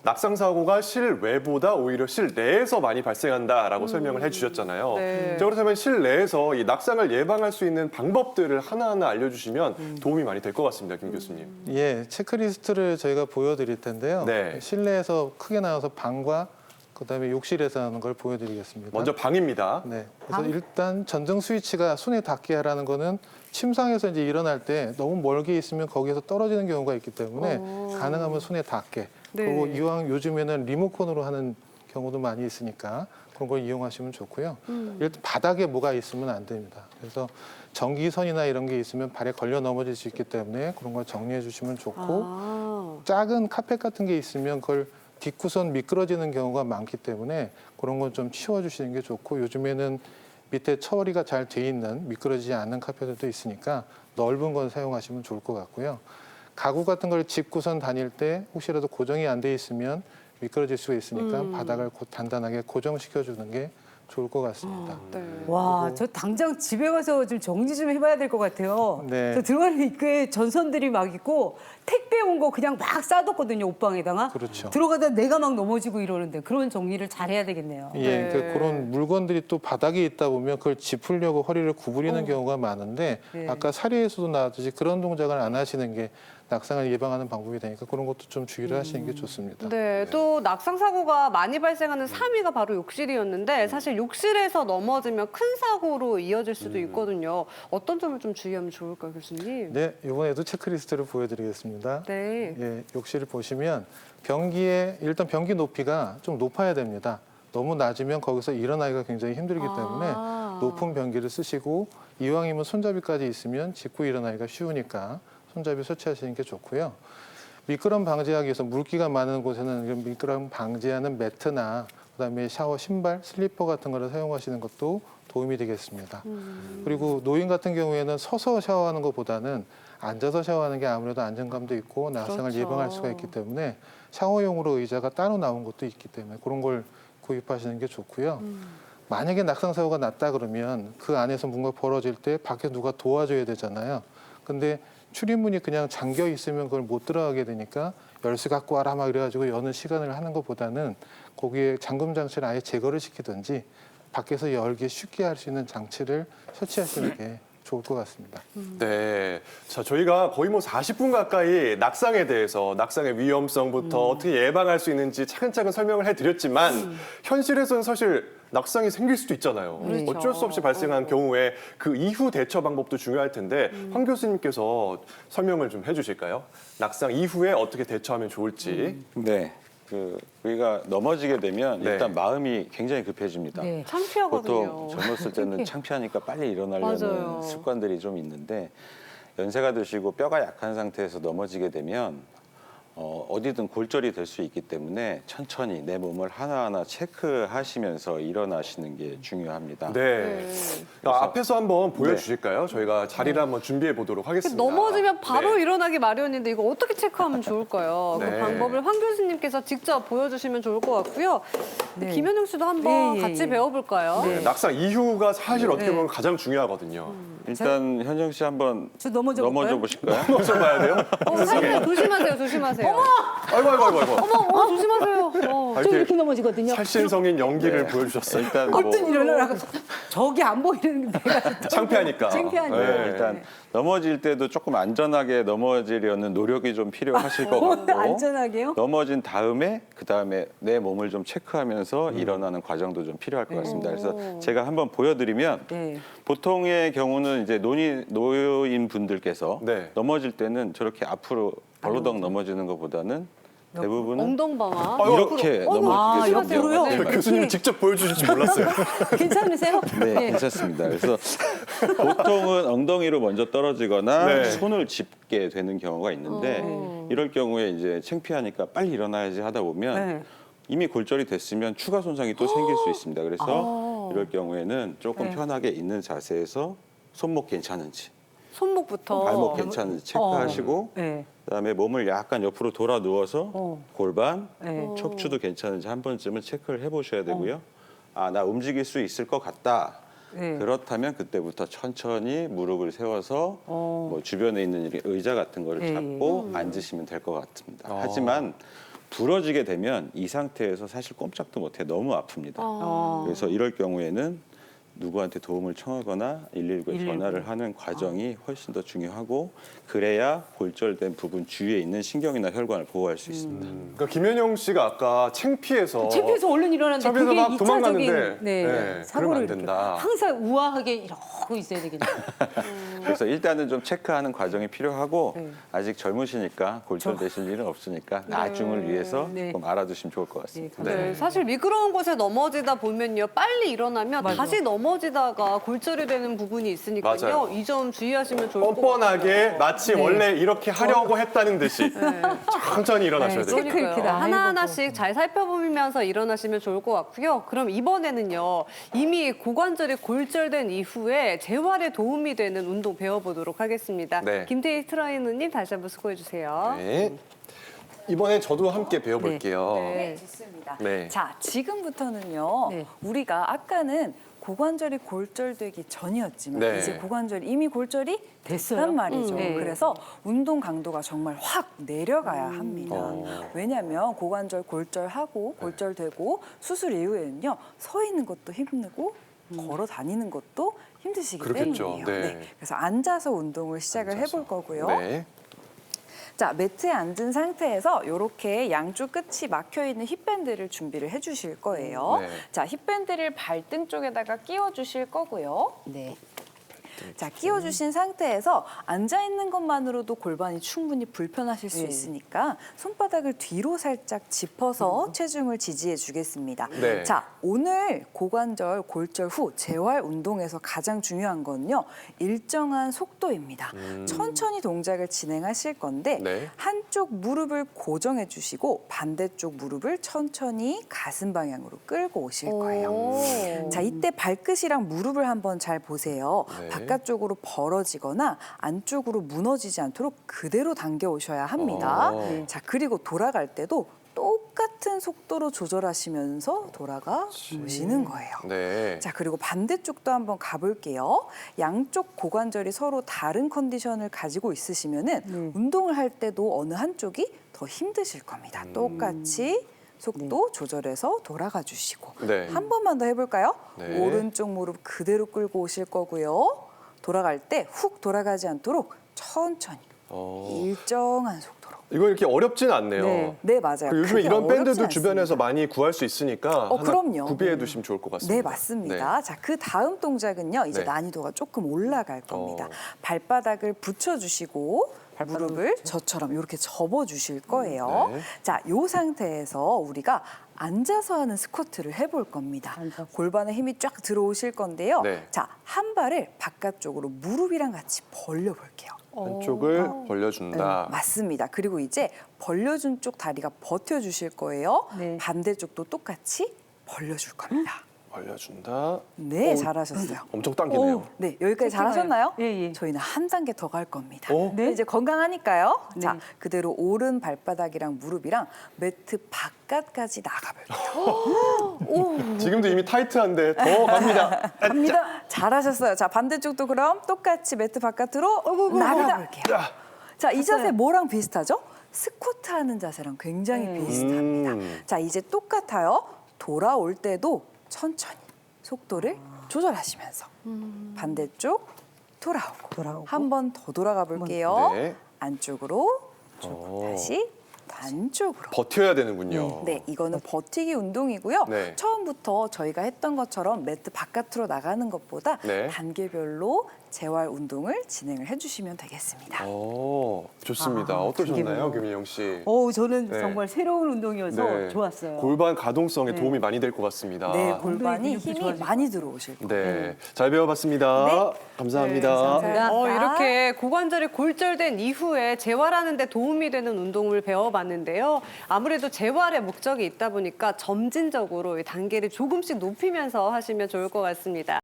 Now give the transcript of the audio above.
낙상 사고가 실외보다 오히려 실내에서 많이 발생한다라고 설명을 해주셨잖아요. 네. 자, 그렇다면 실내에서 이 낙상을 예방할 수 있는 방법들을 하나하나 알려주시면 도움이 많이 될 것 같습니다, 김 교수님. 예, 체크리스트를 저희가 보여드릴 텐데요. 네. 실내에서 크게 나와서 방과 그다음에 욕실에서 하는 걸 보여드리겠습니다. 먼저 방입니다. 네. 그래서 일단 전등 스위치가 손에 닿게 하라는 거는 침상에서 이제 일어날 때 너무 멀게 있으면 거기에서 떨어지는 경우가 있기 때문에 가능하면 손에 닿게. 네. 그리고 이왕 요즘에는 리모컨으로 하는 경우도 많이 있으니까 그런 걸 이용하시면 좋고요. 일단 바닥에 뭐가 있으면 안 됩니다. 그래서 전기선이나 이런 게 있으면 발에 걸려 넘어질 수 있기 때문에 그런 걸 정리해 주시면 좋고 작은 카펫 같은 게 있으면 그걸 뒷구선 미끄러지는 경우가 많기 때문에 그런 건 좀 치워주시는 게 좋고 요즘에는 밑에 처리가 잘 돼 있는 미끄러지지 않는 카펫도 있으니까 넓은 건 사용하시면 좋을 것 같고요. 가구 같은 걸 짚고선 다닐 때 혹시라도 고정이 안 돼 있으면 미끄러질 수가 있으니까 바닥을 단단하게 고정시켜주는 게 좋을 것 같습니다. 네. 와, 저 당장 집에 가서 좀 정리 좀 해봐야 될 것 같아요. 네. 저 들어가는 입구에 전선들이 막 있고 택배 온 거 그냥 막 싸뒀거든요, 옷방에다가. 그렇죠. 들어가다 내가 막 넘어지고 이러는데 그런 정리를 잘 해야 되겠네요. 예, 그러니까 그런 물건들이 또 바닥에 있다 보면 그걸 짚으려고 허리를 구부리는 경우가 많은데 네. 아까 사례에서도 나왔듯이 그런 동작을 안 하시는 게 낙상을 예방하는 방법이 되니까 그런 것도 좀 주의를 하시는 게 좋습니다. 네, 또 낙상 사고가 많이 발생하는 3위가 바로 욕실이었는데 사실 욕실에서 넘어지면 큰 사고로 이어질 수도 있거든요. 어떤 점을 좀 주의하면 좋을까요, 교수님? 네, 이번에도 체크리스트를 보여드리겠습니다. 네. 예, 욕실을 보시면 변기에 일단 변기 높이가 좀 높아야 됩니다. 너무 낮으면 거기서 일어나기가 굉장히 힘들기 때문에 높은 변기를 쓰시고 이왕이면 손잡이까지 있으면 짚고 일어나기가 쉬우니까 손잡이 설치하시는 게 좋고요. 미끄럼 방지하기 위해서 물기가 많은 곳에는 이런 미끄럼 방지하는 매트나 그다음에 샤워 신발, 슬리퍼 같은 거를 사용하시는 것도 도움이 되겠습니다. 그리고 노인 같은 경우에는 서서 샤워하는 것보다는 앉아서 샤워하는 게 아무래도 안정감도 있고 낙상을 그렇죠. 예방할 수가 있기 때문에 샤워용으로 의자가 따로 나온 것도 있기 때문에 그런 걸 구입하시는 게 좋고요. 만약에 낙상 사고가 났다 그러면 그 안에서 뭔가 벌어질 때 밖에 누가 도와줘야 되잖아요. 근데 출입문이 그냥 잠겨 있으면 그걸 못 들어가게 되니까 열쇠 갖고 와라 막 이래가지고 여는 시간을 하는 것보다는 거기에 잠금 장치를 아예 제거를 시키든지 밖에서 열기 쉽게 할 수 있는 장치를 설치하시는 게 좋을 것 같습니다. 네. 자, 저희가 거의 뭐 40분 가까이 낙상에 대해서 낙상의 위험성부터 어떻게 예방할 수 있는지 차근차근 설명을 해드렸지만 현실에서는 사실 낙상이 생길 수도 있잖아요. 그렇죠. 어쩔 수 없이 발생한 경우에 그 이후 대처 방법도 중요할 텐데 황 교수님께서 설명을 좀 해주실까요? 낙상 이후에 어떻게 대처하면 좋을지. 네. 우리가 넘어지게 되면 네. 일단 마음이 굉장히 급해집니다. 네. 창피하거든요. 보통 젊었을 때는 창피하니까 빨리 일어나려는 맞아요. 습관들이 좀 있는데 연세가 드시고 뼈가 약한 상태에서 넘어지게 되면 어디든 골절이 될 수 있기 때문에 천천히 내 몸을 하나하나 체크하시면서 일어나시는 게 중요합니다. 네. 앞에서 한번 보여주실까요? 저희가 자리를 한번 준비해 보도록 하겠습니다. 넘어지면 바로 네. 일어나기 마련인데 이거 어떻게 체크하면 좋을까요? 네. 그 방법을 황 교수님께서 직접 보여주시면 좋을 것 같고요. 네. 김현웅 씨도 한번 예, 예, 같이 예. 배워볼까요? 네, 낙상 이후가 사실 어떻게 네. 보면 가장 중요하거든요. 일단 현정 씨 한번 저 넘어져 볼까요? 보실까요? 먼저 봐야 돼요? 사장님 조심하세요, 조심하세요. 아이고, 아이고, 아이고, 아이고. 어머, 조심하세요. 아, 저 이렇게 넘어지거든요. 살신성인 연기를 네. 보여주셨어요. 일단 뭐 어떤 일어나고 저기 안 보이는 데가 창피하니까. 창피하니까. 네. 일단 넘어질 때도 조금 안전하게 넘어지려는 노력이 좀 필요하실 것 같고 안전하게요? 넘어진 다음에 그다음에 내 몸을 좀 체크하면서 일어나는 과정도 좀 필요할 것 같습니다. 그래서 제가 한번 보여드리면 네. 보통의 경우는 이제 노인 분들께서 네. 넘어질 때는 저렇게 앞으로 벌러덩 넘어지는 것보다는 대부분은 엉덩방아. 이렇게 아, 넘어지게 되는 옆으로요? 경우가 제일 네. 많습니다. 교수님이 직접 보여주실 줄 몰랐어요. 괜찮으세요? 네, 괜찮습니다. 그래서 보통은 엉덩이로 먼저 떨어지거나 네. 손을 짚게 되는 경우가 있는데 이럴 경우에 이제 창피하니까 빨리 일어나야지 하다 보면 네. 이미 골절이 됐으면 추가 손상이 또 생길 수 있습니다. 그래서 이럴 경우에는 조금 네. 편하게 있는 자세에서 손목 괜찮은지, 손목부터. 발목 괜찮은지 체크하시고 네. 그다음에 몸을 약간 옆으로 돌아 누워서 골반, 네. 척추도 괜찮은지 한 번쯤은 체크를 해보셔야 되고요. 아, 나 움직일 수 있을 것 같다. 네. 그렇다면 그때부터 천천히 무릎을 세워서 뭐 주변에 있는 이렇게 의자 같은 거를 예, 잡고 앉으시면 될 것 같습니다. 아. 하지만 부러지게 되면 이 상태에서 사실 꼼짝도 못해 너무 아픕니다. 그래서 이럴 경우에는 누구한테 도움을 청하거나 119에 전화를 하는 과정이 훨씬 더 중요하고 그래야 골절된 부분 주위에 있는 신경이나 혈관을 보호할 수 있습니다. 그러니까 김현영 씨가 아까 창피해서 얼른 일어났는데 창피해서 그게 막 도망갔는데, 2차적인 네, 그러면 사고를 안 이렇게 된다. 항상 우아하게 이러고 있어야 되겠네요. 그래서 일단은 좀 체크하는 과정이 필요하고 네. 아직 젊으시니까 골절되실 일은 없으니까 나중을 위해서 네. 좀 알아두시면 좋을 것 같습니다. 네, 사실 미끄러운 곳에 넘어지다 보면요, 빨리 일어나면 맞아. 다시 넘어지다가 골절이 되는 부분이 있으니까요. 맞아요. 이 점 주의하시면 좋을 것 같아요. 뻔뻔하게 마치 네. 원래 이렇게 하려고 했다는 듯이 천천히 일어나셔야 네, 됩니다. 체크 이렇게 다 하나하나씩 잘 살펴보면서 일어나시면 좋을 것 같고요. 그럼 이번에는요, 이미 고관절이 골절된 이후에 재활에 도움이 되는 운동 배워보도록 하겠습니다. 네. 김태희 트레이너님 다시 한번 수고해 주세요. 네. 이번에 저도 함께 배워볼게요. 네. 좋습니다. 네. 자, 지금부터는요. 네. 우리가 아까는 고관절이 골절되기 전이었지만 네. 이제 고관절이 이미 골절이 됐어요? 됐단 말이죠. 네. 그래서 운동 강도가 정말 확 내려가야 합니다. 왜냐하면 고관절 골절하고 골절되고 수술 이후에는요. 서 있는 것도 힘들고 걸어 다니는 것도 힘드시기 그렇겠죠. 때문이에요. 네. 그래서 앉아서 운동을 시작을 해볼 거고요. 네. 자, 매트에 앉은 상태에서 이렇게 양쪽 끝이 막혀 있는 힙밴드를 준비를 해주실 거예요. 네. 자, 힙밴드를 발등 쪽에다가 끼워주실 거고요. 네. 자, 끼워주신 상태에서 앉아있는 것만으로도 골반이 충분히 불편하실 수 있으니까 손바닥을 뒤로 살짝 짚어서 체중을 지지해 주겠습니다. 네. 자, 오늘 고관절 골절 후 재활 운동에서 가장 중요한 건요. 일정한 속도입니다. 천천히 동작을 진행하실 건데 네. 한쪽 무릎을 고정해 주시고 반대쪽 무릎을 천천히 가슴 방향으로 끌고 오실 거예요. 자, 이때 발끝이랑 무릎을 한번 잘 보세요. 네. 바깥쪽으로 벌어지거나 안쪽으로 무너지지 않도록 그대로 당겨 오셔야 합니다. 자, 그리고 돌아갈 때도 똑같은 속도로 조절하시면서 돌아가 오시는 거예요. 네. 자, 그리고 반대쪽도 한번 가볼게요. 양쪽 고관절이 서로 다른 컨디션을 가지고 있으시면은 운동을 할 때도 어느 한쪽이 더 힘드실 겁니다. 똑같이 속도 조절해서 돌아가 주시고 네. 한 번만 더 해볼까요? 네. 오른쪽 무릎 그대로 끌고 오실 거고요. 돌아갈 때 훅 돌아가지 않도록 천천히 일정한 속도로. 이거 이렇게 어렵진 않네요. 네, 맞아요. 그리고 요즘에 크게 이런 밴드도 어렵진 주변에서 않습니다. 많이 구할 수 있으니까 하나 그럼요. 구비해 두시면 좋을 것 같습니다. 네, 맞습니다. 자, 그 다음 동작은요. 이제 네. 난이도가 조금 올라갈 겁니다. 어. 발바닥을 붙여주시고 무릎을 저처럼 이렇게 접어주실 거예요. 네. 자, 이 상태에서 우리가 앉아서 하는 스쿼트를 해볼 겁니다. 앉아서. 골반에 힘이 쫙 들어오실 건데요. 네. 자, 한 발을 바깥쪽으로 무릎이랑 같이 벌려볼게요. 한쪽을 벌려준다. 맞습니다. 그리고 이제 벌려준 쪽 다리가 버텨주실 거예요. 네. 반대쪽도 똑같이 벌려줄 겁니다. 벌려준다. 네, 잘하셨어요. 엄청 당기네요. 네, 여기까지 잘하셨나요? 예, 예. 저희는 한 단계 더 갈 겁니다. 네. 이제 건강하니까요. 네. 자, 그대로 오른 발바닥이랑 무릎이랑 매트 바깥까지 나가볼게요. 지금도 이미 타이트한데 더 갑니다. 갑니다. 잘하셨어요. 자, 반대쪽도 그럼 똑같이 매트 바깥으로 나가볼게요. 자, 이 자세 뭐랑 비슷하죠? 스쿼트 하는 자세랑 굉장히 비슷합니다. 자, 이제 똑같아요. 돌아올 때도 천천히 속도를 조절하시면서 반대쪽 돌아오고 한 번 더 돌아가 볼게요. 네. 안쪽으로 다시 안쪽으로. 버텨야 되는군요. 네, 이거는 버티기 운동이고요. 네. 처음부터 저희가 했던 것처럼 매트 바깥으로 나가는 것보다 네. 단계별로 재활 운동을 진행을 해주시면 되겠습니다. 좋습니다. 어떠셨나요, 김인영 씨? 저는 네. 정말 새로운 운동이어서 네. 좋았어요. 골반 가동성에 도움이 많이 될 것 같습니다. 네, 엉덩이 골반이 근육도 힘이 좋아지고. 많이 들어오실 거예요. 네, 잘 배워봤습니다. 네. 감사합니다. 감사합니다. 이렇게 고관절이 골절된 이후에 재활하는 데 도움이 되는 운동을 배워봤는데요. 아무래도 재활의 목적이 있다 보니까 점진적으로 이 단계를 조금씩 높이면서 하시면 좋을 것 같습니다.